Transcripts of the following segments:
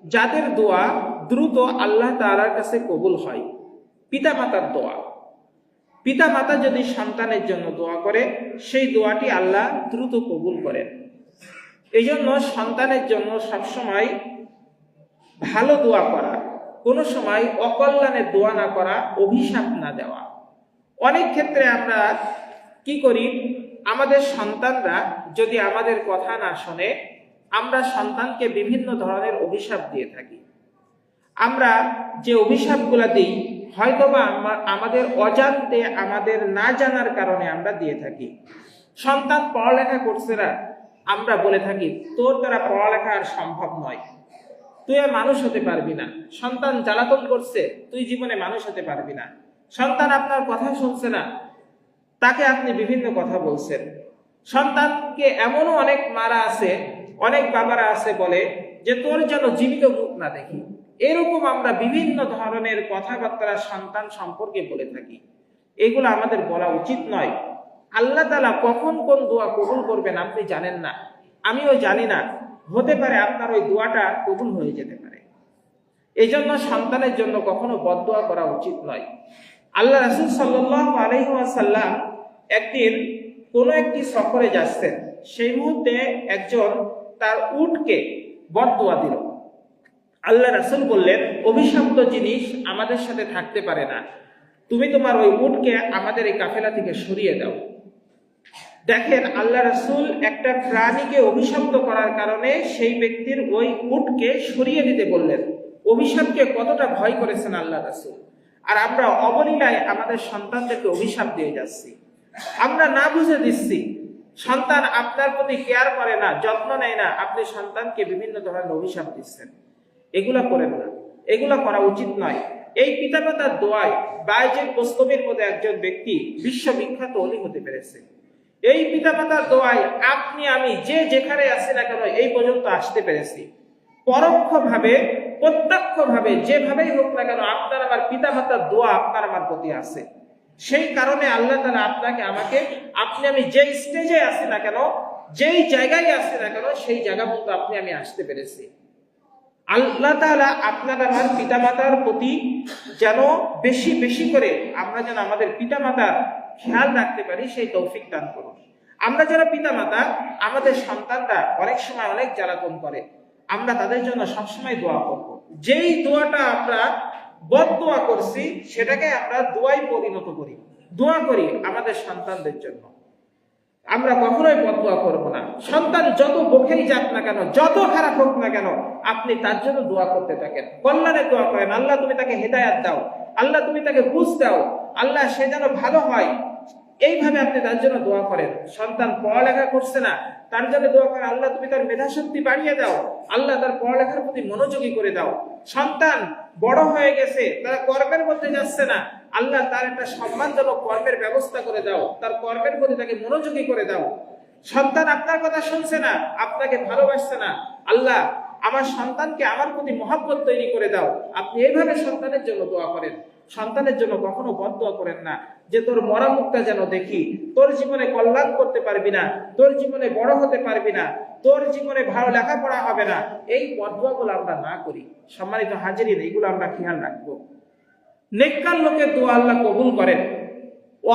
যাদের দোয়া দ্রুত আল্লাহ তাআলার কাছে কবুল হয়, পিতামাতার দোয়া। পিতামাতা যদি সন্তানের জন্য দোয়া করে, সেই দোয়াটি আল্লাহ দ্রুত কবুল করেন। এই জন্য সন্তানের জন্য সবসময় ভালো দোয়া করা, কোনো সময় অকল্যাণের দোয়া না করা, অভিশাপ না দেওয়া। অনেক ক্ষেত্রে আমরা কি করি, আমাদের সন্তানরা যদি আমাদের কথা না শোনে, আমরা সন্তানকে বিভিন্ন ধরনের অভিশাপ দিয়ে থাকি। আমরা যে অভিশাপগুলো দিই হয়তোবা আমাদের অজান্তে, আমাদের না জানার কারণে আমরা দিয়ে থাকি। সন্তান পড়ালেখা করছে না, আমরা বলে থাকি তোর দ্বারা পড়ালেখা আর সম্ভব নয়, তুই আর মানুষ হতে পারবি না। সন্তান জ্বালাতন করছে, তুই জীবনে মানুষ হতে পারবি না। সন্তান আপনার কথা শুনছে না, তাকে আপনি বিভিন্ন কথা বলছেন। সন্তানকে এমনও অনেক মারা আছে, অনেক বাবারা আছে বলে যে তোর যেন জীবিত মুখ না দেখি। এরকম আমরা বিভিন্ন ধরনের কথাবার্তা সন্তান সম্পর্কে বলে থাকি। এগুলো আমাদের বলা উচিত নয়। আল্লাহ তাআলা কখন কোন দোয়া কবুল করবেন আপনি জানেন না, আমিও জানি না। হতে পারে আপনার ওই দোয়াটা কবুল হয়ে যেতে পারে। এই জন্য সন্তানের জন্য কখনো বদদোয়া করা উচিত নয়। আল্লাহ রাসূল সাল্লাল্লাহু আলাইহি ওয়াসাল্লাম একদিন কোনো একটি সফরে যাচ্ছেন, সেই মুহূর্তে একজন তার উটকে বদদোয়া দিল। আল্লাহ রাসূল বললেন, অভিশপ্ত জিনিস আমাদের সাথে থাকতে পারে না, তুমি তোমার ওই উটকে আমাদের এই কাফেলা থেকে সরিয়ে দাও। দেখেন, আল্লাহ রাসূল একটা প্রাণীকে অভিশপ্ত করার কারণে সেই ব্যক্তির ওই উটকে সরিয়ে দিতে বললেন। অভিশাপকে কতটা ভয় করেছেন আল্লাহ রাসূল। আর আমরা অবলীলায় আমাদের সন্তানদেরকে অভিশাপ দিয়ে যাচ্ছি, আমরা না বুঝে দিচ্ছি। সন্তান আপনার প্রতি কেয়ার করে না, যত্ন নেয় না, আপনি সন্তানকে বিভিন্ন ধরনের অভিশাপ দিচ্ছেন। এগুলা করেন না, এগুলা করা উচিত নয়। এই পিতামাতার দোয়ায় বাইজিদ বোস্তামির মতো একজন ব্যক্তি বিশ্ববিখ্যাত ওলি হতে পেরেছে। এই পিতামাতার দোয়ায় আপনি আমি যে যেখানে আছি না কেন এই পর্যন্ত আসতে পেরেছি। পরোক্ষভাবে প্রত্যক্ষভাবে যেভাবেই হোক না কেন আপনার আমার পিতামাতার দোয়া আপনার আমার প্রতি আছে। সেই কারণে আল্লাহ তাআলা আপনাকে আমাকে, আপনি আমি যে স্টেজে আছি না কেন, যেই জায়গায় আছি না কেন, সেই জায়গা পর্যন্ত আপনি আমি আসতে পেরেছি। আল্লাহ তাআলা আপনার আমার পিতামাতার প্রতি যেন বেশি বেশি করে আমরা যেন আমাদের পিতামাতার খেয়াল রাখতে পারি, সেই তৌফিক দান করুন। আমরা যারা পিতামাতা, আমাদের সন্তানরা অনেক সময় অনেক জ্বালাতন করে, আমরা তাদের জন্য সবসময় দোয়া করব। যেই দোয়াটা আমরা বদদোয়া করছি সেটাকে আমরা দোয়ায় পরিণত করি, দোয়া করি আমাদের সন্তানদের জন্য। আমরা কখনোই বদদোয়া করব না। সন্তান যত বকেই যাক না কেন, যত খারাপ হোক না কেন, আপনি তার জন্য দোয়া করতে থাকেন, কল্যাণের দোয়া করেন। আল্লাহ তুমি তাকে হেদায়েত দাও, আল্লাহ তুমি তাকে বুঝ দাও, আল্লাহ সে যেন ভালো হয়। এইভাবে আপনি তার জন্য দোয়া করেন। সন্তান পড়ালেখা করছে না, তার জন্য দোয়া করেন, আল্লাহ তুমি তার মেধাশক্তি বাড়িয়ে দাও, আল্লাহ তার পড়ালেখার প্রতি মনোযোগী করে দাও। সন্তান বড় হয়ে গেছে, তারা কর্মের মধ্যে যাচ্ছে না, আল্লাহ তার একটা সম্মানজনক কর্মের ব্যবস্থা করে দাও, তার কর্মের প্রতি তাকে মনোযোগী করে দাও। সন্তান আপনার কথা শুনছে না, আপনাকে ভালোবাসছে না, আল্লাহ আমার সন্তানকে আমার প্রতি মহব্বত তৈরি করে দাও। আপনি এইভাবে সন্তানের জন্য দোয়া করেন। সন্তানের জন্য কখনো বদদোয়া করেন না যে তোর মরা মুখটা যেন দেখি, তোর জীবনে কল্যাণ করতে পারবি না, তোর জীবনে বড় হতে পারবি না, তোর জীবনে ভালো লেখাপড়া হবে না। এই বদদোয়াগুলো আমরা না করি। সম্মানিত হাজিরিন, এইগুলো আমরা খেয়াল রাখবো। নেককার লোকের দোয়া আল্লাহ কবুল করেন।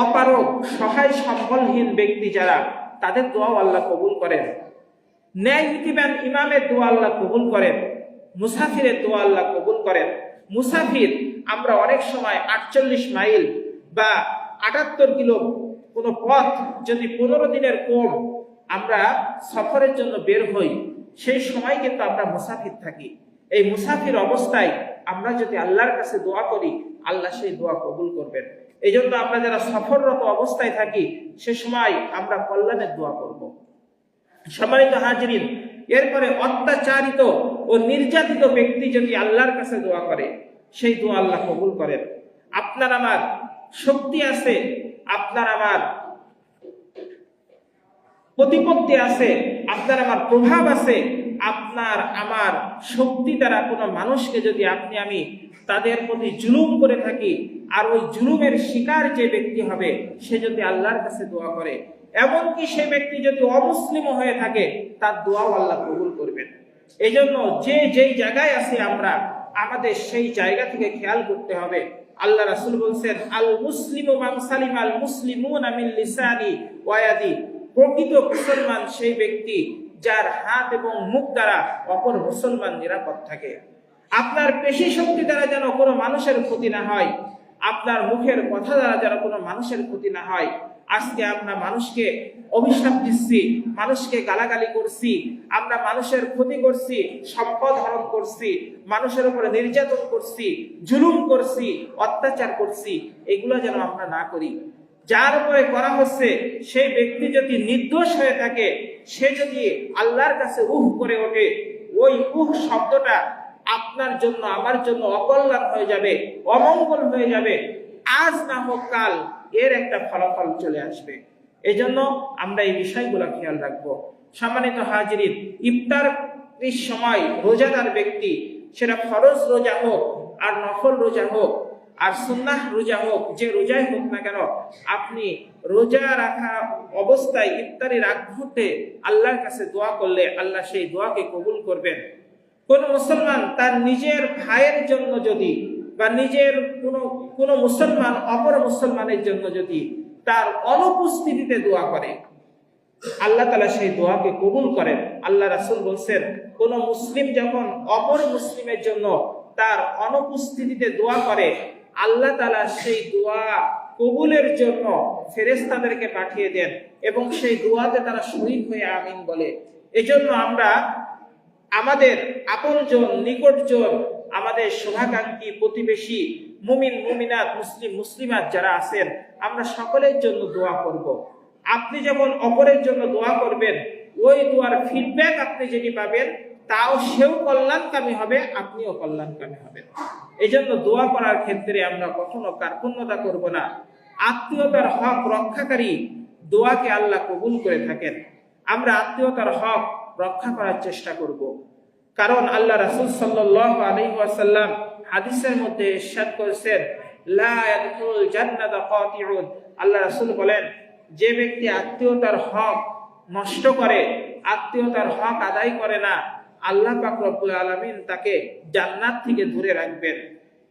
অপারগ সহায় সম্বলহীন ব্যক্তি যারা, তাদের দোয়াও আল্লাহ কবুল করেন। ন্যায় নীতিবান ইমামের দোয়া আল্লাহ কবুল করেন। মুসাফিরের দোয়া আল্লাহ কবুল করেন। মুসাফির, আমরা অনেক সময় 48 মাইল বা 78 কিলো কোনো পথ যদি 15 দিনের কম আমরা সফরের জন্য বের হই, সেই সময় কিন্তু আমরা মুসাফির থাকি। এই মুসাফির অবস্থায় আমরা যদি আল্লাহর কাছে দোয়া করি, আল্লাহ সেই দোয়া কবুল করবেন। এই জন্য আমরা যারা সফররত অবস্থায় থাকি, সে সময় আমরা কল্যাণের দোয়া করব। সম্মানিত হাজিরিন, এরপরে অত্যাচারিত ও নির্যাতিত ব্যক্তি যদি আল্লাহর কাছে দোয়া করে, সেই দোয়া আল্লাহ কবুল করেন। আপনার আমার শক্তি আছে, আপনার আমার প্রতিপত্তি আছে, আপনার আমার প্রভাব আছে, আপনার আমার শক্তি দ্বারা কোনো মানুষকে যদি আপনি আমি তাদের প্রতি জুলুম করে থাকি, আর ওই জুলুমের শিকার যে ব্যক্তি হবে সে যদি আল্লাহর কাছে দোয়া করে, এমনকি সে ব্যক্তি যদি অমুসলিম হয়ে থাকে, তার দোয়াও আল্লাহ কবুল করবেন। এই জন্য যেই জায়গায় আছি আমরা, আমাদের সেই জায়গা থেকে খেয়াল করতে হবে। আল্লাহ রাসূল বলছেন, আল মুসলিমু মান সালিমা আল মুসলিমুনা মিন লিসানি ওয়া ইয়াদি, প্রকৃত মুসলমান সেই ব্যক্তি যার হাত এবং মুখ দ্বারা অপর মুসলমান নিরাপদ থাকে। আপনার পেশি শক্তি দ্বারা যেন কোনো মানুষের ক্ষতি না হয়, আপনার মুখের কথা দ্বারা যেন কোনো মানুষের ক্ষতি না হয়। আজকে আমরা মানুষকে অভিশাপ দিচ্ছি, মানুষকে গালাগালি করছি, আমরা মানুষের ক্ষতি করছি, সম্পদ হরণ করছি, মানুষের উপরে নির্যাতন করছি, জুলুম করছি, অত্যাচার করছি, এগুলো যেন আমরা না করি। যার উপরে করা হচ্ছে সেই ব্যক্তি যদি নির্দোষ হয়ে থাকে, সে যদি আল্লাহর কাছে উহ করে ওঠে, ওই উহ শব্দটা আপনার জন্য আমার জন্য অকল্যাণ হয়ে যাবে, অমঙ্গল হয়ে যাবে। আজ না হোক কাল এর একটা ফলাফল চলে আসবে। এজন্য আমরা এই বিষয়গুলো খেয়াল রাখবো। সম্মানিত হাজিরিন, ইফতারের সময় রোজাদার ব্যক্তি, সেটা ফরজ রোজা হোক আর নফল রোজা হোক আর সুন্নাহ রোজা হোক, যে রোজাই হোক না কেন, আপনি রোজা রাখা অবস্থায় ইফতারের আগ মুহূর্তে আল্লাহর কাছে দোয়া করলে আল্লাহ সেই দোয়াকে কবুল করবেন। কোন মুসলমান তার নিজের ভাইয়ের জন্য যদি বা নিজের কোন মুসলমান অপর মুসলমানের জন্য যদি তার অনুপস্থিতিতে দোয়া করে, আল্লাহ তাআলা সেই দোয়াকে কবুল করেন। আল্লাহ রাসূল বলছেন, কোন মুসলিম যখন অপর মুসলিমের জন্য তার অনুপস্থিতিতে দোয়া করে, আল্লাহ তাআলা সেই দোয়া কবুলের জন্য ফেরেশতাদেরকে পাঠিয়ে দেন এবং সেই দোয়াতে তারা শরীক হয়ে আমিন বলে। এজন্য আমরা আমাদের আপনজন, নিকটজন, আমাদের শুভাকাঙ্ক্ষী, প্রতিবেশী, মুমিন মুমিনাত, মুসলিম মুসলিমাত যারা আছেন, আমরা সকলের জন্য দোয়া করব। আপনি যেমন অপরের জন্য দোয়া করবেন, ওই দোয়ার ফিডব্যাক আপনি যেটি পাবেন, তাও সেও কল্যাণকামী হবে, আপনিও কল্যাণকামী হবেন। এই জন্য দোয়া করার ক্ষেত্রে আমরা কখনো কার্পণ্যতা করব না। আত্মীয়তার হক রক্ষাকারী দোয়াকে আল্লাহ কবুল করে থাকেন। আমরা আত্মীয়তার হক রক্ষা করার চেষ্টা করব। কারণ আল্লাহ রাসূল সাল্লাল্লাহু আলাইহি ওয়াসাল্লাম হাদিসের মধ্যে ইরশাদ করেছেন, লা ইয়াদখুলুল জান্নাতা কাতিউন। আল্লাহ রাসূল বলেন, যে ব্যক্তি আত্মীয়তার হক নষ্ট করে, আত্মীয়তার হক আদায় করে না, আল্লাহ পাক রব্বুল আলামিন তাকে জান্নাত থেকে দূরে রাখবেন।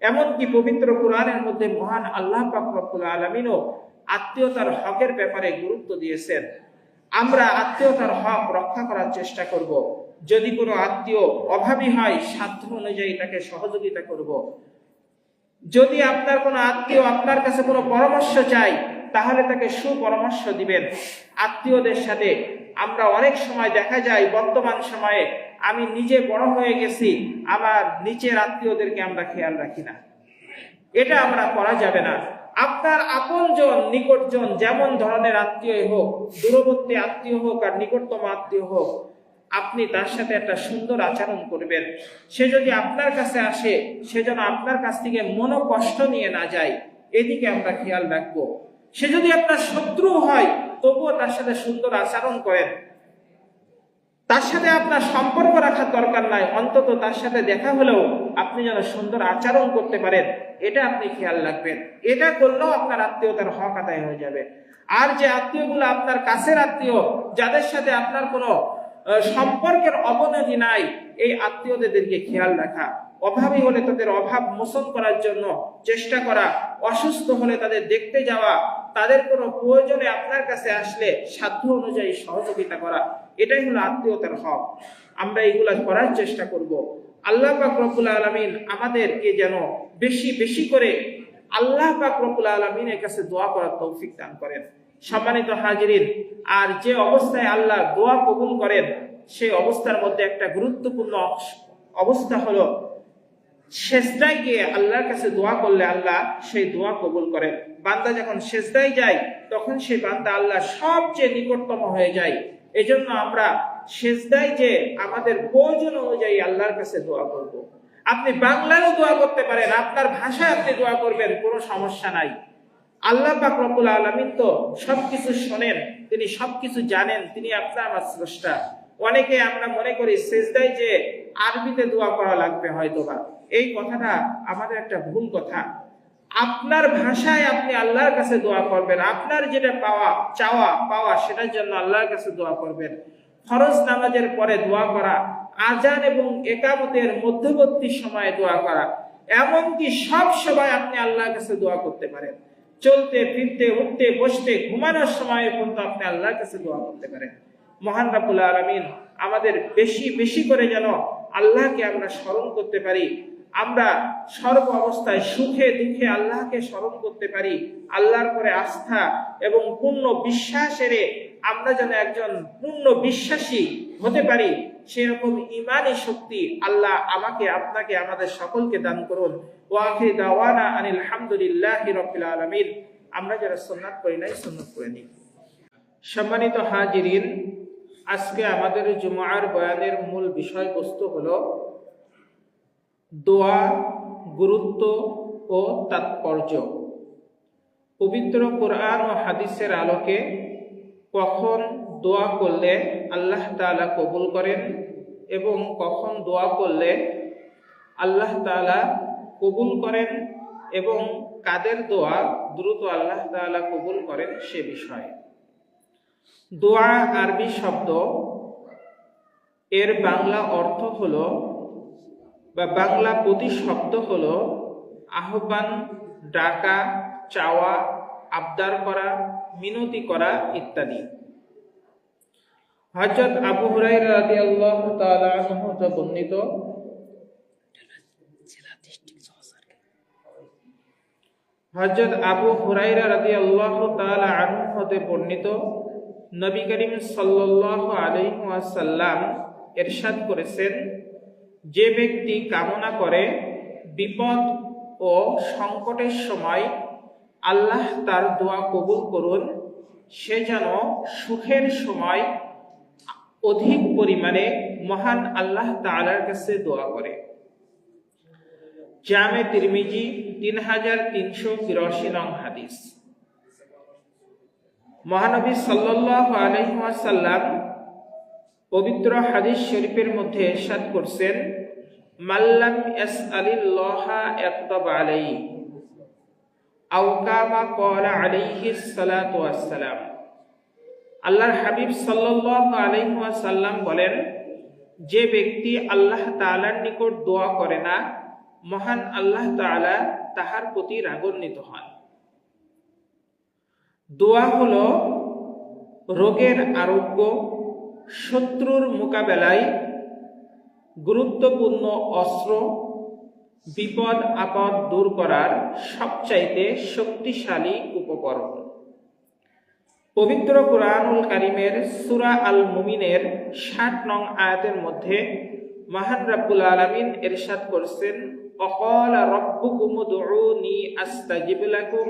এমনকি পবিত্র কোরআনের মধ্যে মহান আল্লাহ পাক রব্বুল আলামিনও আত্মীয়তার হকের ব্যাপারে গুরুত্ব দিয়েছেন। আমরা আত্মীয়তার হক রক্ষা করার চেষ্টা করব। যদি কোনো আত্মীয় অভাবী হয়, সাধ্য অনুযায়ী তাকে সহযোগিতা করব। যদি আপনার কোনো আত্মীয় আপনার কাছে কোনো পরামর্শ চাই, তাহলে তাকে সুপরামর্শ দিবেন। আত্মীয়দের সাথে আমরা অনেক সময় দেখা যায়, বর্তমান সময়ে আমি নিজে বড় হয়ে গেছি, আমার নিচের আত্মীয়দেরকে আমরা খেয়াল রাখি না। এটা আমরা করা যাবে না। আপনার আপনজন, নিকটজন, যেমন ধরনের আত্মীয় হোক, দূরবর্তী আত্মীয় হোক আর নিকটতম আত্মীয় হোক, আপনি তার সাথে একটা সুন্দর আচরণ করবেন। সে যদি আপনার কাছে আসে, সে যেন আপনার কাছ থেকে মনোকষ্ট নিয়ে না যায়, এদিকে আমরা খেয়াল রাখবো। সে যদি আপনার শত্রু হয়, তবুও তার সাথে সুন্দর আচরণ করেন। তার সাথে আপনার সম্পর্ক রাখার দরকার নাই, অন্তত তার সাথে দেখা হলেও আপনি যেন সুন্দর আচরণ করতে পারেন, এটা আপনি খেয়াল রাখবেন। এটা করলেও আপনার আত্মীয়তার হক আদায় হয়ে যাবে। আর যে আত্মীয়গুলো আপনার কাছের আত্মীয়, যাদের সাথে আপনার কোনো সম্পর্কের অবনতি নাই, এই আত্মীয়দেরকে খেয়াল রাখা। অভাবী হলে তাদের অভাব মোচন করার জন্য চেষ্টা করা, অসুস্থ হলে তাদের দেখতে যাওয়া, তাদের কোনো প্রয়োজনে আপনার কাছে আসলে সাধ্য অনুযায়ী সহযোগিতা করা, এটাই হলো আত্মীয়তার হক। আমরা এগুলা করার চেষ্টা করব। আল্লাহ পাক রব্বুল আলামিন আমাদেরকে যেন বেশি বেশি করে আল্লাহ পাক রব্বুল আলামিনের কাছে দোয়া করার তৌফিক দান করেন। সম্মানিত হাজিরিন, আর যে অবস্থায় আল্লাহ দোয়া কবুল করেন, সেই অবস্থার মধ্যে একটা গুরুত্বপূর্ণ অবস্থা হলো সেজদায় গিয়ে আল্লাহর কাছে দোয়া করলে আল্লাহ সেই দোয়া কবুল করেন। বান্দা যখন সেজদায় যায়, তখন সেই বান্দা আল্লাহ সবচেয়ে নিকটতম হয়ে যায়। এজন্য আমরা সেজদায় যে আমাদের প্রয়োজন অনুযায়ী আল্লাহর কাছে দোয়া করব। আপনি বাংলায়ও দোয়া করতে পারেন, আপনার ভাষায় আপনি দোয়া করবেন, কোনো সমস্যা নাই। আল্লাহ পাক রব্বুল আলামিন তো সবকিছু শোনেন, তিনি সবকিছু জানেন, তিনি আপনার আমার স্রষ্টা। অনেকে আমরা মনে করি সেজদায় যে আরবিতে দোয়া করা লাগবে হয়তোবা, এই কথাটা আমাদের একটা ভুল কথা। আপনার ভাষায় আপনি আল্লাহর কাছে দোয়া করবেন, আপনার যেটা চাওয়া পাওয়া সেটার জন্য আল্লাহর কাছে দোয়া করবেন। ফরজ নামাজের পরে দোয়া করা আজান এবং একামতের মধ্যবর্তী সময়ে দোয়া করা, এমনকি সব সময় আপনি আল্লাহর কাছে দোয়া করতে পারেন। চলতে ফিরতে, উঠতে বসতে, ঘুমানোর সময় পর্যন্ত আপনি আল্লাহর কাছে দোয়া করতে পারেন। মহান রাব্বুল আলামিন আমাদের বেশি বেশি করে যেন আল্লাহকে আমরা স্মরণ করতে পারি, আমরা সর্ব অবস্থায় সুখে দুঃখে আল্লাহকে স্মরণ করতে পারি, আল্লাহর পরে আস্থা এবং পূর্ণ বিশ্বাসের আমরা যেন একজন পূর্ণ বিশ্বাসী হতে পারি, সেরকম ঈমানী শক্তি আল্লাহ আমাকে, আপনাকে, আমাদের সকলকে দান করুন। ওয়া আখিরু দাওয়ানা আনিল হামদুলিল্লাহি রাব্বিল আলামিন। আমরা যারা সুন্নাত পড়ি নাই, সুন্নাত পড়ে নিই। সম্মানিত হাজিরিন, আজকে আমাদের জুমার বয়ানের মূল বিষয়বস্তু হলো দোয়া, গুরুত্ব ও তাৎপর্য। পবিত্র কোরআন ও হাদিসের আলোকে কখন দোয়া করলে আল্লাহ তাআলা কবুল করেন এবং কখন দোয়া করলে আল্লাহ তাআলা কবুল করেন এবং কাদের দোয়া দ্রুত আল্লাহ তাআলা কবুল করেন সে বিষয়ে। দোয়া আরবি শব্দ, এর বাংলা অর্থ হলো বা বাংলা প্রতিশব্দ হলো আহ্বান, ডাকা, চাওয়া, আবদার করা, মিনতি করা ইত্যাদি। হযরত আবু হুরায়রা রাদিয়াল্লাহু তাআলা আনহু হতে বর্ণিত, হযরত আবু হুরায়রা রাদিয়াল্লাহু তাআলা আনহু হতে বর্ণিত, নবী করিম সাল্লাল্লাহু আলাইহি ওয়াসাল্লাম ইরশাদ করেছেন, যে ব্যক্তি কামনা করে বিপদ ও সংকটের সময় আল্লাহ তার দোয়া কবুল করুন, সে যেন সুখের সময় অধিক পরিমাণে মহান আল্লাহ তাআলার কাছে দোয়া করে। জামে তিরমিজি 3383 নং হাদিস। মহানবী সাল্লাল্লাহু আলাইহি ওয়াসাল্লাম পবিত্র হাদিস শরীফের মধ্যে ইরশাদ করছেন, মাল্লাম ইয়াসআলিল্লাহা ইয়াকতাব আলাইহি আও কামা ক্বালা আলাইহিস সালাতু ওয়াস সালাম। আল্লাহর হাবিব সাল্লাল্লাহু আলাইহি ওয়াসাল্লাম বলেন, যে ব্যক্তি আল্লাহ তাআলার নিকট দোয়া করে না, মহান আল্লাহ তাআলা তাহার প্রতি রাগান্বিত হন। দোয়া হলো রোগের আরোগ্য, শত্রুর মোকাবেলায় গুরুত্বপূর্ণ অস্ত্র, বিপদ আপদ দূর করার সবচাইতে শক্তিশালী উপকরণ। পবিত্র কুরআনুল কারীমের সূরা আল মুমিনের 60 নং আয়াতের মধ্যে মহান রাব্বুল আলামিন ইরশাদ করেছেন, ওয়াকালা রাব্বুকুম উদউনি আস্তাজিব লাকুম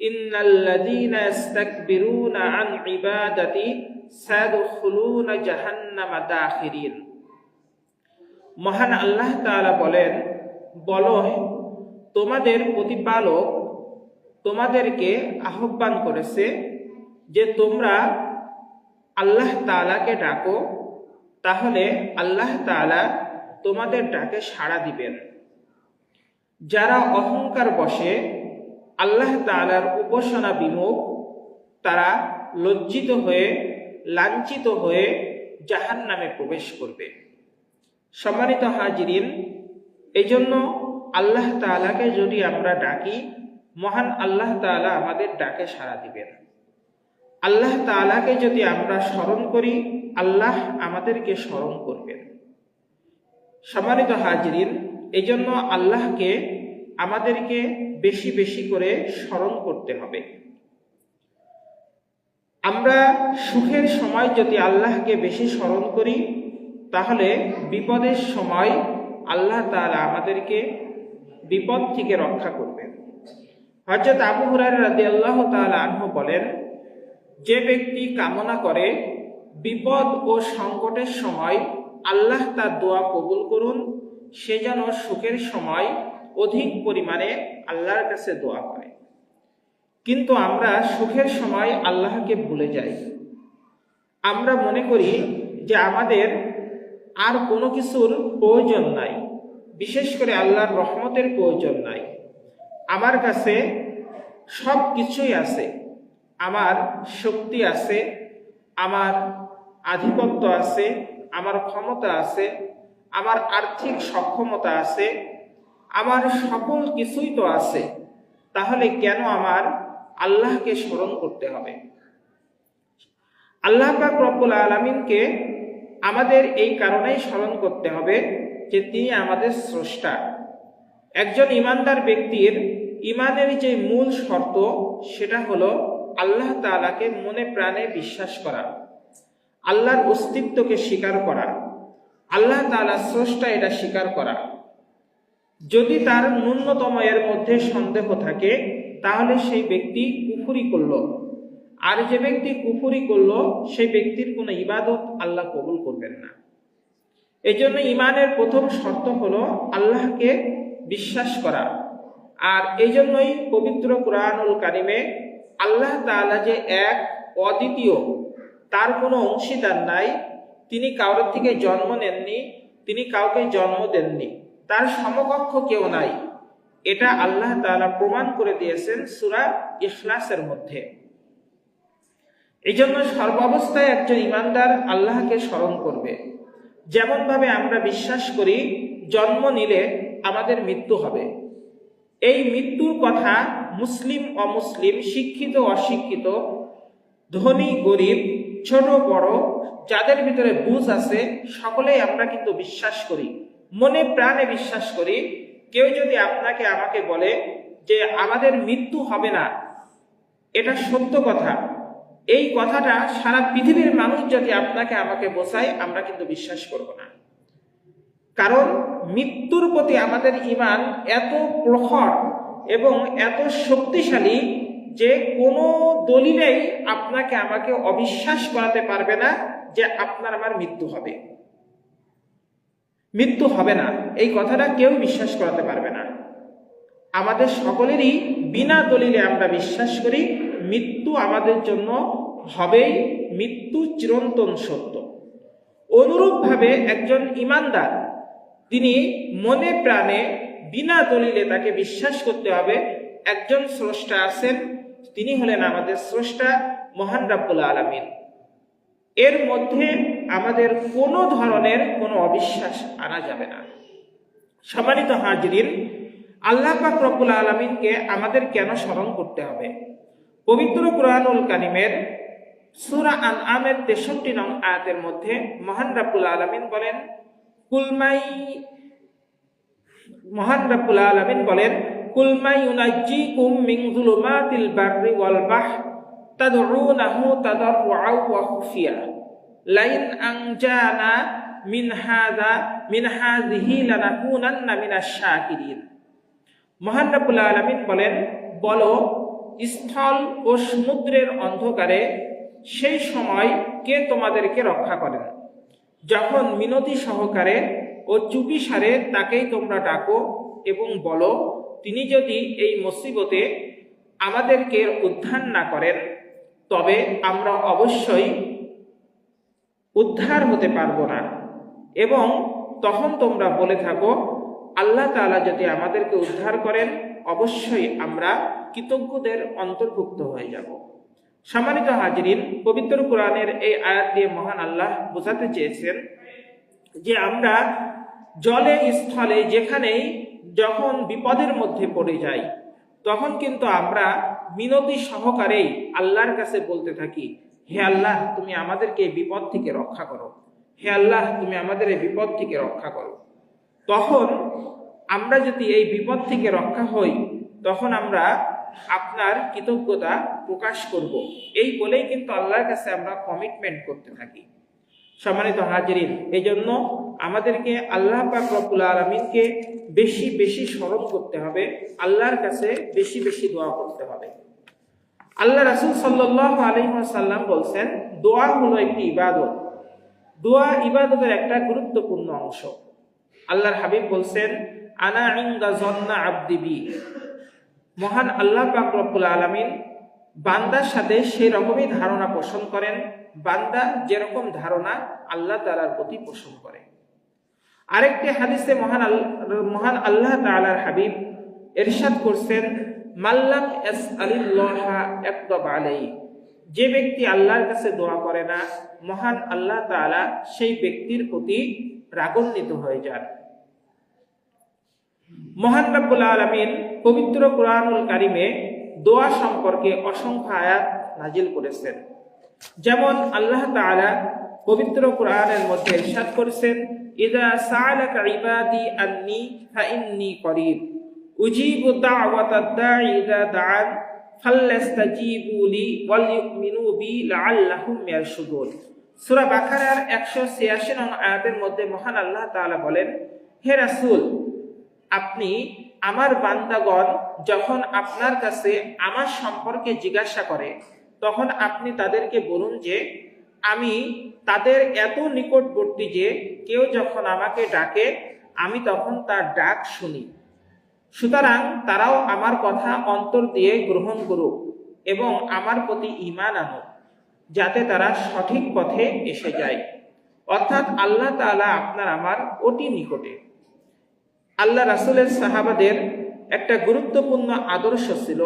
ইন্নাল্লাযীনা ইস্তাকবিরুনা আন ইবাদাতি সায়াদখুলুনা জাহান্নামা দাখিরিন। মহান আল্লাহ তাআলা বলেন, বলো তোমাদের প্রতিপালক তোমাদেরকে আহ্বান করেছে যে তোমরা আল্লাহ তাআলাকে ডাকো, তাহলে আল্লাহ তাআলা তোমাদের ডাকে সাড়া দিবেন। যারা অহংকার বশে আল্লাহ তাআলার উপাসনা বিমুখ, তারা লজ্জিত হয়ে লাঞ্ছিত হয়ে জাহান্নামে প্রবেশ করবে। সম্মানিত হাজিরিন, এই জন্য আল্লাহ তাআলাকে যদি আমরা ডাকি, মহান আল্লাহ তাআলা আমাদের ডাকে সাড়া দিবেন। আল্লাহ তাআলাকে যদি আমরা স্মরণ করি, আল্লাহ আমাদেরকে স্মরণ করবেন। সম্মানিত হাজিরিন, এই জন্য আল্লাহকে আমাদেরকে বেশি বেশি করে স্মরণ করতে হবে। আমরা সুখের সময় যদি আল্লাহকে বেশি স্মরণ করি, তাহলে বিপদের সময় আল্লাহ তাআলা আমাদেরকে বিপদ থেকে রক্ষা করবেন। হযরত আবু হুরায়রা রাদিয়াল্লাহু তাআলা আনহু বলেন, যে ব্যক্তি কামনা করে বিপদ ও সংকটের সময় আল্লাহ তার দোয়া কবুল করুন, সে যেন সুখের সময় অধিক পরিমাণে আল্লাহর কাছে দোয়া করে। কিন্তু আমরা সুখের সময় আল্লাহকে ভুলে যাই। আমরা মনে করি যে আমাদের আর কোনো কিছুর প্রয়োজন নাই, বিশেষ করে আল্লাহর রহমতের প্রয়োজন নাই। আমার কাছে সব কিছুই আছে, আমার শক্তি আছে, আমার আধিপত্য আছে, আমার ক্ষমতা আছে, আমার আর্থিক সক্ষমতা আছে, আমার সকল কিছুই তো আছে, তাহলে কেন আমার আল্লাহকে স্মরণ করতে হবে? আল্লাহ পাক রব্বুল আলামিনকে আমাদের এই কারণেই স্মরণ করতে হবে যে তিনি আমাদের স্রষ্টা। একজন ইমানদার ব্যক্তির ইমানের যে মূল শর্ত সেটা হলো আল্লাহ তাআলাকে মনে প্রাণে বিশ্বাস করা, আল্লাহর অস্তিত্বকে স্বীকার করা, আল্লাহ তাআলা স্রষ্টা এটা স্বীকার করা। যদি তার ন্যূনতম এর মধ্যে সন্দেহ থাকে তাহলে সেই ব্যক্তি কুফরি করল, আর যে ব্যক্তি কুফরি করল সেই ব্যক্তির কোনো ইবাদত আল্লাহ কবুল করবেন না। এই জন্য ইমানের প্রথম শর্ত হলো আল্লাহকে বিশ্বাস করা। আর এই জন্যই পবিত্র কুরআনুল কারিমে আল্লাহ তাআলা যে এক, অদ্বিতীয়, তার কোনো অংশীদার নাই, তিনি কারোর থেকে জন্ম নেননি, তিনি কাউকে জন্ম দেননি, তার সমকক্ষ কেউ নাই, এটা আল্লাহ তাআলা প্রমাণ করে দিয়েছেন সূরা ইখলাসের মধ্যে। এই জন্য সর্বাবস্থায় একজন ইমানদার আল্লাহকে স্মরণ করবে। যেমন ভাবে আমরা বিশ্বাস করি জন্ম নিলে আমাদের মৃত্যু হবে, এই মৃত্যুর কথা মুসলিম অমুসলিম, শিক্ষিত অশিক্ষিত, ধনী গরিব, ছোট বড়, যাদের ভিতরে বুঝ আছে সকলেই আমরা কিন্তু বিশ্বাস করি, মনে প্রাণে বিশ্বাস করি। কেউ যদি আপনাকে আমাকে বলে যে আমাদের মৃত্যু হবে না, এটা সত্য কথা, এই কথাটা সারা পৃথিবীর মানুষ যদি আপনাকে আমাকে বোঝায়, আমরা কিন্তু বিশ্বাস করব না। কারণ মৃত্যুর প্রতি আমাদের ঈমান এত প্রখর এবং এত শক্তিশালী যে কোনো দলিলেই আপনাকে আমাকে অবিশ্বাস করাতে পারবে না যে আপনার আমার মৃত্যু হবে। মৃত্যু হবে না এই কথাটা কেউ বিশ্বাস করাতে পারবে না। আমাদের সকলেরই বিনা দলিলে আমরা বিশ্বাস করি মৃত্যু আমাদের জন্য হবেই, মৃত্যু চিরন্তন সত্য। অনুরূপভাবে একজন ইমানদার তিনি মনে প্রাণে বিনা দলিলে তাকে বিশ্বাস করতে হবে একজন স্রষ্টা আছেন, তিনি হলেন আমাদের স্রষ্টা মহান রব্বুল আলামিন। এর মধ্যে আমাদের কোনো ধরনের কোনো অবিশ্বাস আনা যাবে না। সম্মানিত হাজিরিন, আল্লাহ পাক রব্বুল আলামিনকে আমাদের কেন স্মরণ করতে হবে? পবিত্র কুরআনুল কারীমের সূরা আনআমের 63 নং আয়াতের মধ্যে মহান রব্বুল আলামিন বলেন, কুলমাই ইউনাজ্জিকুম মিন যুলুমাতিল বাররি ওয়াল বাহর তাদউনাহু তাদাররুআও ওয়া খুফিয়া লাইন আনজানা মিন হাযিহি লানাকুনান্না মিনাশ শাকিরিন। মহান রব্বুল আলামিন বলেন, বলো স্থল ও সমুদ্রের অন্ধকারে সেই সময় কে তোমাদেরকে রক্ষা করেন, যখন মিনতি সহকারে ও চুপিসারে তাকেই তোমরা ডাকো এবং বলো, তিনি যদি এই মুসিবতে আমাদেরকে উদ্ধার না করেন তবে আমরা অবশ্যই উদ্ধার হতে পারবো না। এবং তখন তোমরা বলে থাকো, আল্লাহ তাআলা যদি আমাদেরকে উদ্ধার করেন অবশ্যই আমরা কৃতজ্ঞদের অন্তর্ভুক্ত হয়ে যাব। সম্মানিত হাজিরিন, পবিত্র কোরআনের এই আয়াত দিয়ে মহান আল্লাহ বোঝাতে চেয়েছেন যে আমরা জলে স্থলে যেখানেই যখন বিপদের মধ্যে পড়ে যাই তখন কিন্তু আমরা মিনতি সহকারেই আল্লাহর কাছে বলতে থাকি, হে আল্লাহ তুমি আমাদেরকে এই বিপদ থেকে রক্ষা করো, হে আল্লাহ তুমি আমাদের এই বিপদ থেকে রক্ষা করো। তখন আমরা যদি এই বিপদ থেকে রক্ষা হই তখন আমরা আপনার কৃতজ্ঞতা প্রকাশ করব, এই বলেই কিন্তু আল্লাহর কাছে আমরা কমিটমেন্ট করতে থাকি। সম্মানিত হাজিরিন, এই জন্য আমাদেরকে আল্লাহ পাক রব্বুল আলামিনকে বেশি বেশি স্মরণ করতে হবে, আল্লাহর কাছে বেশি বেশি দোয়া করতে হবে। আল্লাহ রাসূল সাল্লাল্লাহু আলাইহি ওয়াসাল্লাম বলছেন, দোয়া হলো একটি ইবাদত, দোয়া ইবাদতের একটা গুরুত্বপূর্ণ অংশ। আল্লাহর হাবিব বলছেন, আনা ইনদা যন্না আবদি বি। মহান আল্লাহ পাক রব্বুল আলামিন বান্দার সাথে সেই রকমই ধারণা পোষণ করেন, বান্দা যেরকম ধারণা আল্লাহ তাআলার প্রতি পোষণ করে। আরেকটি হাদিসে মহান আল্লাহ তাআলার হাবিব ইরশাদ করছেন, মাল্লাম ইয়াসআলিল্লাহা ইয়াকদাব আলাইহি। যে ব্যক্তি আল্লাহর কাছে দোয়া করে না, মহান আল্লাহ তাআলা সেই ব্যক্তির প্রতি রাগান্বিত হয়ে যান। মহান রব্বুল আলামিন পবিত্র কুরআনুল কারীমে দোয়া সম্পর্কে অসংখ্য আয়াত নাজিল করেছেন। যেমন আল্লাহ তাআলা পবিত্র কুরআনের মধ্যে ইরশাদ করেছেন, ইযা সাআলাকা ইবাদি আন্নী ফাইন্নী করিব উজিবু দাওয়াতাদ দাঈ ইযা দাআন ফাল্যাস্তাজিবু লি ওয়াল ইউমিনু বি লাআল্লাহুম ইয়ারশুদুন। সূরা বাকারার 186 নং আয়াতের মধ্যে মহান আল্লাহ তাআলা বলেন, হে রাসূল, আপনি আমার বান্দাগণ যখন আপনার কাছে আমার সম্পর্কে জিজ্ঞাসা করে তখন আপনি তাদেরকে বলুন যে আমি তাদের এত নিকটবর্তী যে কেউ যখন আমাকে ডাকে আমি তখন তার ডাক শুনি। সুতরাং তারাও আমার কথা অন্তর দিয়ে গ্রহণ করুক এবং আমার প্রতি ঈমান আনুক, যাতে তারা সঠিক পথে এসে যায়। অর্থাৎ আল্লাহ তাআলা আপনার আমার অতি নিকটে। আল্লাহ রাসূলের সাহাবাদের একটা গুরুত্বপূর্ণ আদর্শ ছিল,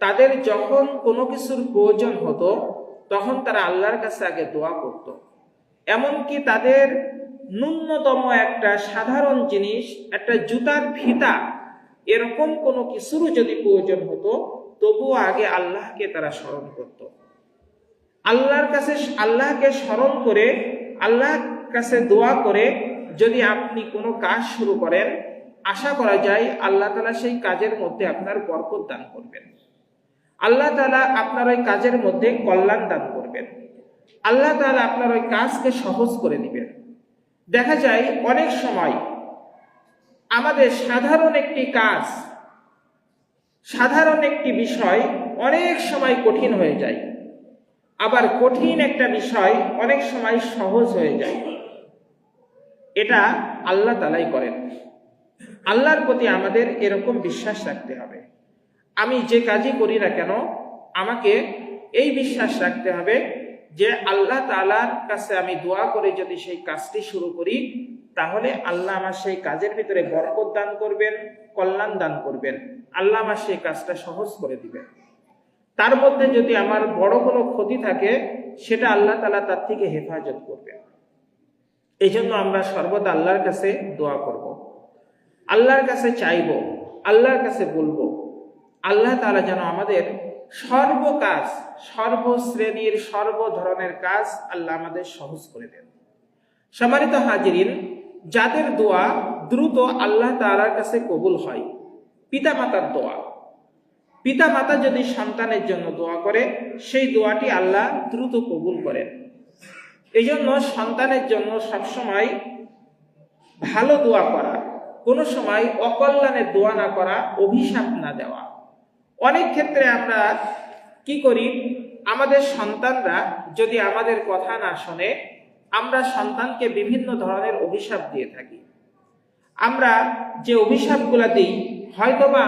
তাদের যখন কোনো কিছুর প্রয়োজন হতো তখন তারা আল্লাহর কাছে আগে দোয়া করত। এমনকি তাদের ন্যূনতম একটা সাধারণ জিনিস, একটা জুতার ফিতা, এরকম কোনো কিছুরও যদি প্রয়োজন হতো তবুও আগে আল্লাহকে তারা স্মরণ করত। আল্লাহকে স্মরণ করে আল্লাহর কাছে দোয়া করে যদি আপনি কোনো কাজ শুরু করেন, আশা করা যায় আল্লাহ তাআলা সেই কাজের মধ্যে আপনার বরকত দান করবেন। আল্লাহ তাআলা আপনার ওই কাজের মধ্যে কল্যাণ দান করবেন। আল্লাহ তাআলা আপনার ওই কাজকে সহজ করে দিবেন। দেখা যায় অনেক সময় আমাদের সাধারণ একটি কাজ, সাধারণ একটি বিষয় অনেক সময় কঠিন হয়ে যায়, আবার কঠিন একটা বিষয় অনেক সময় সহজ হয়ে যায়। এটা আল্লাহ তাআলাই করেন। আল্লাহর প্রতি আমাদের এরকম বিশ্বাস রাখতে হবে। আমি যে কাজই করি না কেন আমাকে এই বিশ্বাস রাখতে হবে যে আল্লাহ তাআলার কাছে আমি দোয়া করে যদি সেই কাজটি শুরু করি তাহলে আল্লাহ আমার সেই কাজের ভিতরে বরকত দান করবেন, কল্যাণ দান করবেন। আল্লাহ আমার সেই কাজটা সহজ করে দিবেন। তার মধ্যে যদি আমার বড় কোনো ক্ষতি থাকে সেটা আল্লাহ তাআলা তার থেকে হেফাজত করবেন। এই জন্য আমরা সর্বদা আল্লাহর কাছে দোয়া করব, আল্লাহর কাছে চাইব, আল্লাহর কাছে বলবো আল্লাহ তাআলা যেন আমাদের সর্বকাজ, সর্বশ্রেণীর সর্ব ধরনের কাজ আল্লাহ আমাদের সহজ করে দেন। সম্মানিত হাজিরিন, যাদের দোয়া দ্রুত আল্লাহ তাআলার কাছে কবুল হয়, পিতামাতার দোয়া। পিতামাতা যদি সন্তানের জন্য দোয়া করে সেই দোয়াটি আল্লাহ দ্রুত কবুল করেন। এই জন্য সন্তানের জন্য সবসময় ভালো দোয়া করা, কোনো সময় অকল্যাণের দোয়া না করা, অভিশাপ না দেওয়া। অনেক ক্ষেত্রে আমরা কি করি, আমাদের সন্তানরা যদি আমাদের কথা না শোনে আমরা সন্তানকে বিভিন্ন ধরনের অভিশাপ দিয়ে থাকি। আমরা যে অভিশাপগুলো দিই হয়তোবা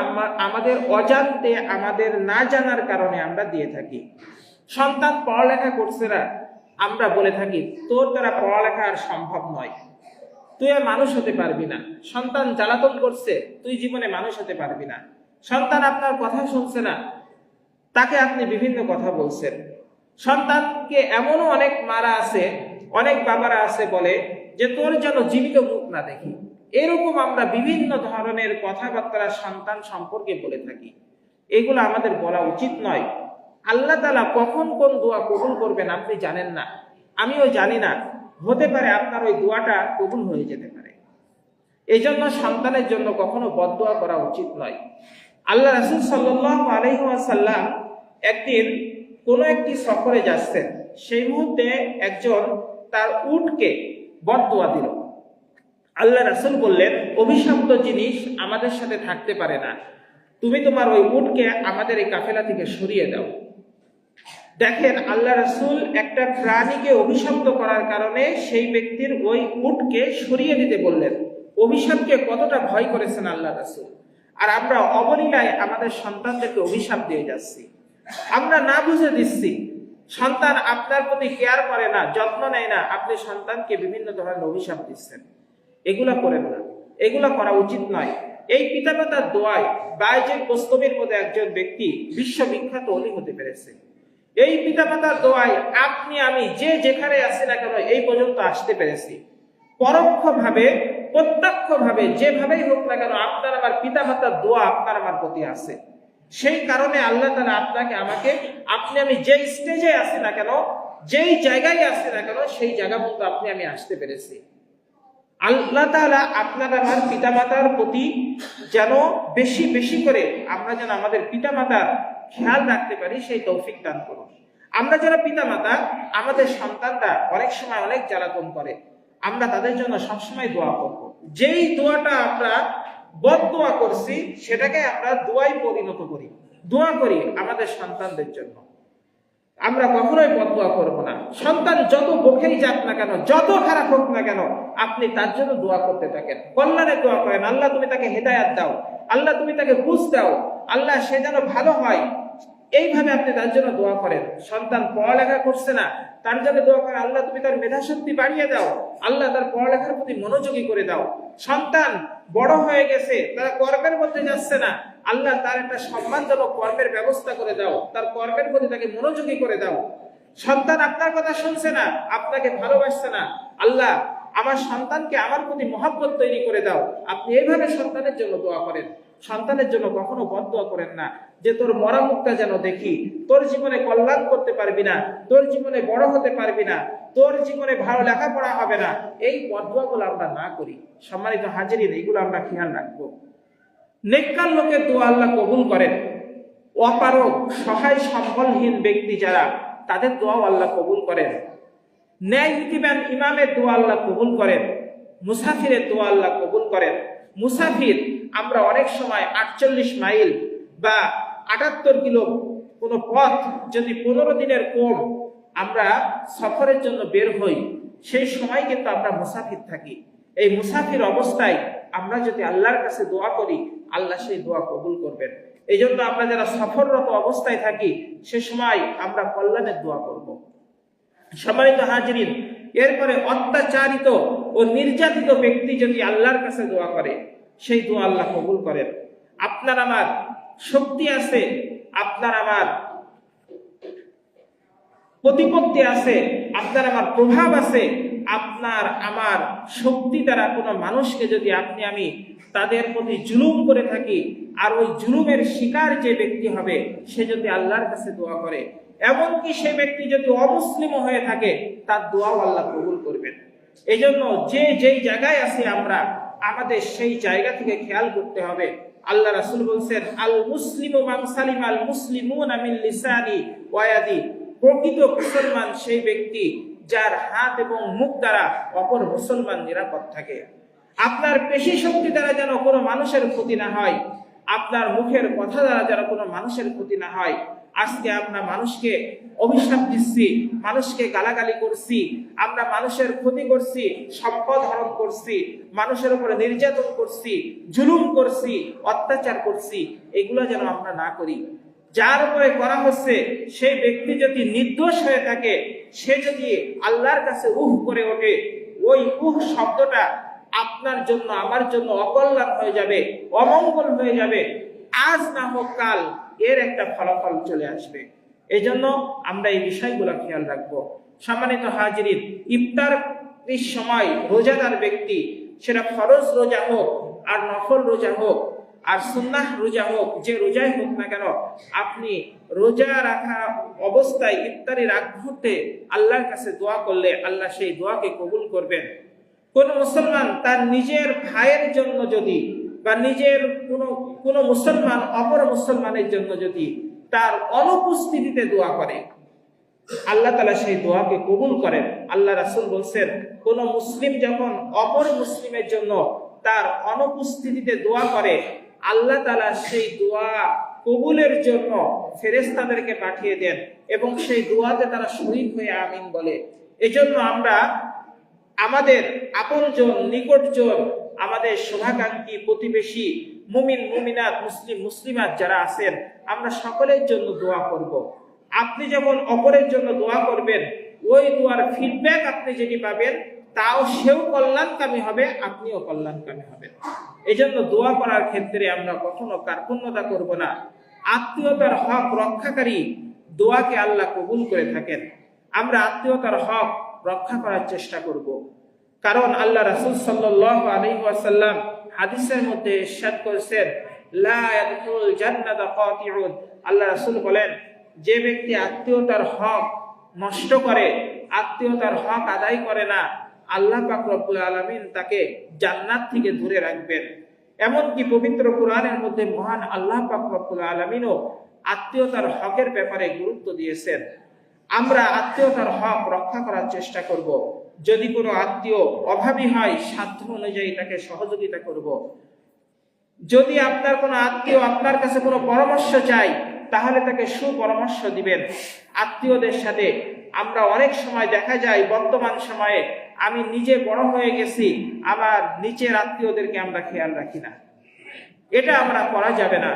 আমাদের অজান্তে, আমাদের না জানার কারণে আমরা দিয়ে থাকি। সন্তান পড়ালেখা করছে না, আমরা বলে থাকি তোর দ্বারা পড়ালেখা আর সম্ভব নয়, তুই আর মানুষ হতে পারবি না। সন্তান জ্বালাতন করছে, তুই জীবনে মানুষ হতে পারবি না। সন্তান আপনার কথা শুনছে না, তাকে আপনি বিভিন্ন কথা বলছেন। সন্তানকে এমনও অনেক মারা আছে, অনেক বাবারা আছে বলে যে তোর যেন জীবিত মুখ না দেখি। এরকম আমরা বিভিন্ন ধরনের কথাবার্তা সন্তান সম্পর্কে বলে থাকি। এগুলো আমাদের বলা উচিত নয়। আল্লাহ তাআলা কখন কোন দোয়া কবুল করবেন আপনি জানেন না, আমিও জানি না। হতে পারে আপনার ওই দোয়াটা কবুল হয়ে যেতে পারে। এই জন্য সন্তানের জন্য কখনো বদদোয়া করা উচিত নয়। আল্লাহ রাসূল সাল্লাল্লাহু আলাইহি ওয়াসাল্লাম একদিন কোনো একটি সফরে যাচ্ছেন, সেই মুহূর্তে একজন তার উটকে বদদোয়া দিল। আল্লাহ রাসূল বললেন, অভিশপ্ত জিনিস আমাদের সাথে থাকতে পারে না, তুমি তোমার ওই উটকে আমাদের এই কাফেলা থেকে সরিয়ে দাও। দেখেন, আল্লাহ রাসূল একটা প্রাণীকে অভিশপ্ত করার কারণে সেই ব্যক্তির ওই উটকে সরিয়ে দিতে বললেন। অভিশাপকে কতটা ভয় করেছেন আল্লাহ রাসূল। আর আমরা অবলীলায় আমাদের সন্তানদেরকে অভিশাপ দিয়ে যাচ্ছি, আমরা না বুঝে দিচ্ছি। সন্তান আপনার প্রতি কেয়ার করে না, যত্ন নেয় না, আপনি সন্তানকে বিভিন্ন ধরনের অভিশাপ দিচ্ছেন। এগুলা করেন না, এগুলা করা উচিত নয়। এই পিতামাতার দোয়ায় বায়েজিদ বোস্তামীর মতো একজন ব্যক্তি বিশ্ববিখ্যাত ওলি হতে পেরেছে। এই পিতামাতার দোয়ায় আপনি আমি যে যেখানে আছি না কেন এই পর্যন্ত আসতে পেরেছি। পরোক্ষভাবে প্রত্যক্ষভাবে যেভাবেই হোক না কেন আপনার আমার পিতামাতার দোয়া আপনার আমার প্রতি আছে। সেই কারণে আল্লাহ তাআলা আপনাকে আমাকে আপনি আমি যেই স্টেজে আছি না কেন, যেই জায়গায় আছি না কেন, সেই জায়গা পর্যন্ত আপনি আমি আসতে পেরেছি। আল্লাহ তাআলা আপনার আমার পিতামাতার প্রতি যেন বেশি বেশি করে আমরা যেন আমাদের পিতামাতার খেয়াল রাখতে পারি, সেই তৌফিক দান করুন। আমরা যারা পিতামাতা, আমাদের সন্তানরা অনেক সময় অনেক জ্বালাতন করে, আমরা তাদের জন্য সবসময় দোয়া করব। যেই দোয়াটা আমরা বদদোয়া করছি সেটাকে আমরা দোয়ায় পরিণত করি, দোয়া করি আমাদের সন্তানদের জন্য। আমরা কখনোই বদদোয়া করব না। সন্তান যত বকেই যাক না কেন, যত খারাপ হোক না কেন, আপনি তার জন্য দোয়া করতে থাকেন, কল্যাণের দোয়া করেন। আল্লাহ তুমি তাকে হেদায়েত দাও, আল্লাহ তুমি তাকে বুঝ দাও, আল্লাহ সে যেন ভালো হয়, এইভাবে আপনি তার জন্য দোয়া করেন। সন্তান পড়ালেখা করছে না, তার জন্য দোয়া করেন, আল্লাহ তুমি তার মেধা শক্তি বাড়িয়ে দাও, আল্লাহ তার পড়ালেখার প্রতি মনোযোগী করে দাও। সন্তান বড় হয়ে গেছে, তারা কর্মের মধ্যে যাচ্ছে না, আল্লাহ তার একটা সম্মানজনক কর্মের ব্যবস্থা করে দাও, তার কর্মের প্রতি তাকে মনোযোগী করে দাও। সন্তান আপনার কথা শুনছে না, আপনাকে ভালোবাসছে না, আল্লাহ আমার সন্তানকে আমার প্রতি মহব্বত তৈরি করে দাও। আপনি এইভাবে সন্তানের জন্য দোয়া করেন। সন্তানের জন্য কখনো বদদোয়া করেন না যে তোর মরা মুখটা যেন দেখি, তোর জীবনে কল্যাণ করতে পারবি না, তোর জীবনে বড় হতে পারবি না, তোর জীবনে ভালো লেখাপড়া হবে না। এই বদদোয়াগুলো আমরা না করি। সম্মানিত হাজিরিন, এইগুলো আমরা খেয়াল রাখবো। নেককার লোকের দোয়া আল্লাহ কবুল করেন। অপারগ সহায় সম্বলহীন ব্যক্তি যারা, তাদের দোয়াও আল্লাহ কবুল করেন। ন্যায় নীতিবান ইমামের দোয়া আল্লাহ কবুল করেন। মুসাফিরের দোয়া আল্লাহ কবুল করেন। মুসাফির, আমরা অনেক সময় 48 মাইল বা 78 কিলো কোনো পথ যদি 15 দিনের কম আমরা সফরের জন্য বের হই, সেই সময় কিন্তু আমরা মুসাফির থাকি। এই মুসাফির অবস্থায় আমরা যদি আল্লাহর কাছে দোয়া করি, আল্লাহ সেই দোয়া কবুল করবেন। এই জন্য আমরা যারা সফররত অবস্থায় থাকি, সে সময় আমরা কল্যাণের দোয়া করব। সম্মানিত হাজিরিন, এরপরে অত্যাচারিত ও নির্যাতিত ব্যক্তি যদি আল্লাহর কাছে দোয়া করে, সেই দোয়া আল্লাহ কবুল করেন। আপনার আমার শক্তি আছে, আপনার আমার প্রতিপত্তি আছে, আপনার আমার প্রভাব আছে, আপনার আমার শক্তি দ্বারা কোনো মানুষকে যদি আপনি আমি তাদের প্রতি জুলুম করে থাকি, আর ওই জুলুমের শিকার যে ব্যক্তি হবে সে যদি আল্লাহর কাছে দোয়া করে, এমনকি সে ব্যক্তি যদি অমুসলিম হয়ে থাকে, তার দোয়াও আল্লাহ কবুল করবেন। এই জন্য যে যেই জায়গায় আছি আমরা, আমাদের সেই জায়গা থেকে খেয়াল করতে হবে। আল্লাহ রাসূল বলছেন, আল মুসলিমু মান সালিমা আল মুসলিমুনা মিন লিসানি ওয়া ইয়াদি। প্রকৃত মুসলমান সেই ব্যক্তি যার হাত এবং মুখ দ্বারা অপর মুসলমান নিরাপদ থাকে। আপনার পেশি শক্তি দ্বারা যেন কোনো মানুষের ক্ষতি না হয়, আপনার মুখের কথা দ্বারা যেন কোনো মানুষের ক্ষতি না হয়। আজকে আমরা মানুষকে অভিশাপ দিচ্ছি, মানুষকে গালাগালি করছি, আমরা মানুষের ক্ষতি করছি, সম্পদ হরণ করছি, মানুষের উপরে নির্যাতন করছি, জুলুম করছি, অত্যাচার করছি। এগুলো যেন আমরা না করি। যার উপরে করা হচ্ছে সেই ব্যক্তি যদি নির্দোষ হয়ে থাকে, সে যদি আল্লাহর কাছে উহ করে ওঠে, ওই উহ শব্দটা আপনার জন্য আমার জন্য অকল্যাণ হয়ে যাবে, অমঙ্গল হয়ে যাবে। আজ না হোক কাল এর একটা ফলাফল চলে আসবে। এই জন্য আমরা এই বিষয়গুলো খেয়াল রাখবো। সম্মানিত হাজিরিন, ইফতারের সময় রোজাদার ব্যক্তি, সেটা ফরজ রোজা হোক আর নফল রোজা হোক আর সুন্নাহ রোজা হোক, যে রোজাই হোক না কেন, আপনি রোজা রাখা অবস্থায় ইফতারের আগ মুহূর্তে আল্লাহর কাছে দোয়া করলে আল্লাহ সেই দোয়াকে কবুল করবেন। কোন মুসলমান তার নিজের ভাইয়ের জন্য যদি বা নিজের কোনো মুসলমান অপর মুসলমানের জন্য যদি তার অনুপস্থিতিতে দোয়া করে, আল্লাহ তাআলা সেই দোয়াকে কবুল করেন। আল্লাহ রাসূল বলছেন, কোন মুসলিম যখন অপর মুসলিমের জন্য তার অনুপস্থিতিতে দোয়া করে, আল্লাহ তাআলা সেই দোয়া কবুলের জন্য ফেরেশতাদেরকে পাঠিয়ে দেন এবং সেই দোয়াতে তারা শরীক হয়ে আমিন বলে। এজন্য আমরা আমাদের আপনজন, নিকটজন, আমাদের শুভাকাঙ্ক্ষী, প্রতিবেশী, মুমিন মুমিনাত, মুসলিম মুসলিমাত যারা আছেন, আমরা সকলের জন্য দোয়া করব। আপনি যখন অপরের জন্য দোয়া করবেন, ওই দোয়ার ফিডব্যাক আপনি যেটি পাবেন, তাও সেও কল্যাণকামী হবে, আপনিও কল্যাণকামী হবেন। এই জন্য দোয়া করার ক্ষেত্রে আমরা কখনো কার্পণ্যতা করব না। আত্মীয়তার হক রক্ষাকারী দোয়াকে আল্লাহ কবুল করে থাকেন। আমরা আত্মীয়তার হক রক্ষা করার চেষ্টা করব, কারণ আল্লাহ রাসূল সাল্লাল্লাহু আলাইহি ওয়াসাল্লাম হাদিসের মধ্যে ইরশাদ করেছেন, লা ইয়াদখুল জান্নাতা কাতিউন। আল্লাহ রাসূল বলেন, যে ব্যক্তি আত্মীয়তার হক নষ্ট করে, আত্মীয়তার হক আদায় করে না, আল্লাহ পাক রব্বুল আলামিন তাকে জান্নাত থেকে দূরে রাখবেন। এমনকি পবিত্র কোরআনের মধ্যে মহান আল্লাহ পাক রব্বুল আলামিনও আত্মীয়তার হকের ব্যাপারে গুরুত্ব দিয়েছেন। আমরা আত্মীয়তার হক রক্ষা করার চেষ্টা করব। যদি কোনো আত্মীয় অভাবী হয়, সাধ্য অনুযায়ী তাকে সহযোগিতা করব। যদি আপনার কোনো আত্মীয় আপনার কাছে কোনো পরামর্শ চাই, তাহলে তাকে সুপরামর্শ দিবেন। আত্মীয়দের সাথে আমরা অনেক সময় দেখা যায়, বর্তমান সময়ে আমি নিজে বড় হয়ে গেছি, আমার নিচের আত্মীয়দেরকে আমরা খেয়াল রাখি না। এটা আমরা করা যাবে না।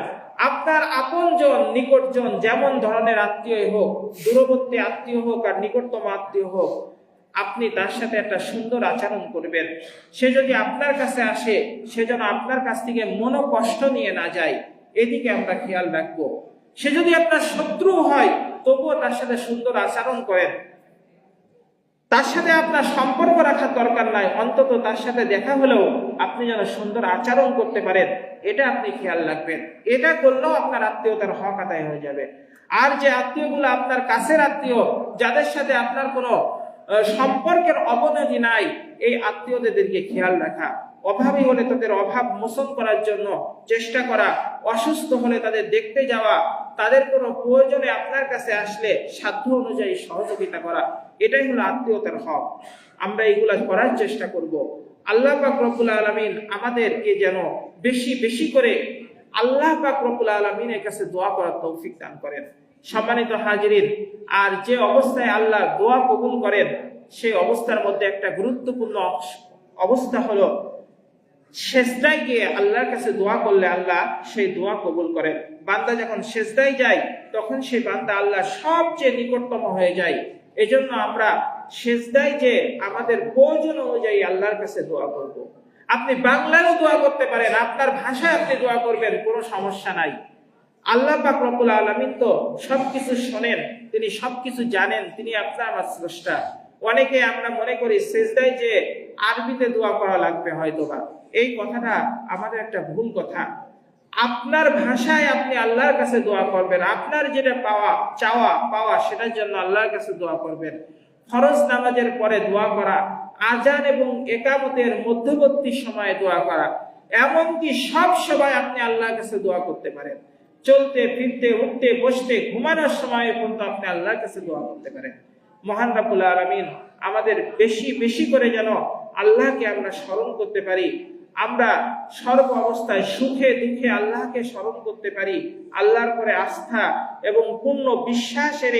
আপনার আপনজন, নিকটজন, যেমন ধরনের আত্মীয় হোক, দূরবর্তী আত্মীয় হোক আর নিকটতম আত্মীয় হোক, আপনি তার সাথে একটা সুন্দর আচরণ করবেন। সে যদি আপনার কাছে আসে, সে যেন আপনার কাছ থেকে মনোকষ্ট নিয়ে না যায়, এদিকে আমরা খেয়াল রাখবো। সে যদি আপনার শত্রু হয়, তবুও তার সাথে সুন্দর আচরণ করেন। তার সাথে আপনার সম্পর্ক রাখার দরকার নাই, অন্তত তার সাথে দেখা হলেও আপনি যেন সুন্দর আচরণ করতে পারেন, এটা আপনি খেয়াল রাখবেন। এটা করলেও আপনার আত্মীয়তার হক আদায় হয়ে যাবে। আর যে আত্মীয়গুলো আপনার কাছের আত্মীয়, যাদের সাথে আপনার কোনো সম্পর্কের অবনতি নাই, এই আত্মীয়দেরকে খেয়াল রাখা। অভাবী হলে তাদের অভাব মোচন করার জন্য চেষ্টা করা, অসুস্থ হলে তাদের দেখতে যাওয়া, তাদের কোনো প্রয়োজনে আপনার কাছে আসলে সাধ্য অনুযায়ী সহযোগিতা করা, এটাই হলো আত্মীয়তার হক। আমরা এগুলা করার চেষ্টা করব। আল্লাহ পাক রব্বুল আলামিন আমাদেরকে যেন বেশি বেশি করে আল্লাহ পাক রব্বুল আলামিনের কাছে দোয়া করার তৌফিক দান করেন। সম্মানিত হাজিরিন, আর যে অবস্থায় আল্লাহ দোয়া কবুল করেন, সেই অবস্থার মধ্যে একটা গুরুত্বপূর্ণ অবস্থা হলো সেজদায় গিয়ে আল্লাহর কাছে দোয়া করলে আল্লাহ সেই দোয়া কবুল করেন। বান্দা যখন সেজদায় যায়, তখন সেই বান্দা আল্লাহ সবচেয়ে নিকটতম হয়ে যায়। এজন্য আমরা সেজদায় যে আমাদের প্রয়োজন অনুযায়ী আল্লাহর কাছে দোয়া করব। আপনি বাংলায়ও দোয়া করতে পারেন, আপনার ভাষায় আপনি দোয়া করবেন, কোনো সমস্যা নাই। আল্লাহ পাক রব্বুল আলামিন তো সবকিছু শোনেন, তিনি সবকিছু জানেন, তিনি আপনার আমার স্রষ্টা। অনেকে আমরা মনে করি সেজদায় যে আরবিতে দোয়া করা লাগবে হয়তোবা, এই কথাটা আমাদের একটা ভুল কথা। আপনার ভাষায় আপনি আল্লাহর কাছে দোয়া করবেন, আপনার যেটা পাওয়া সেটার জন্য আল্লাহর কাছে দোয়া করবেন। ফরজ নামাজের পরে দোয়া করা, আজান এবং একামতের মধ্যবর্তী সময়ে দোয়া করা, এমনকি সব সময় আপনি আল্লাহর কাছে দোয়া করতে পারেন। চলতে ফিরতে, উঠতে বসতে, ঘুমানোর সময় পর্যন্ত আপনি আল্লাহর কাছে দোয়া করতে পারেন। মহান রাব্বুল আলামিন আমাদের বেশি বেশি করে যেন আল্লাহকে আমরা স্মরণ করতে পারি, আমরা সর্ব অবস্থায় সুখে দুঃখে আল্লাহকে স্মরণ করতে পারি। আল্লাহর পরে আস্থা এবং পূর্ণ বিশ্বাসের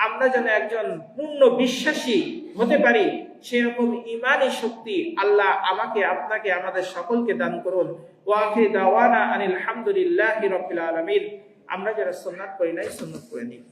আমরা যেন একজন পূর্ণ বিশ্বাসী হতে পারি, সেরকম ঈমানী শক্তি আল্লাহ আমাকে, আপনাকে, আমাদের সকলকে দান করুন। ওয়া আখিরু দাওয়ানা আনিল হামদুলিল্লাহি রাব্বিল আলামিন। আমরা যারা সুন্নাত করি নাই, সুন্নাত করে নিই।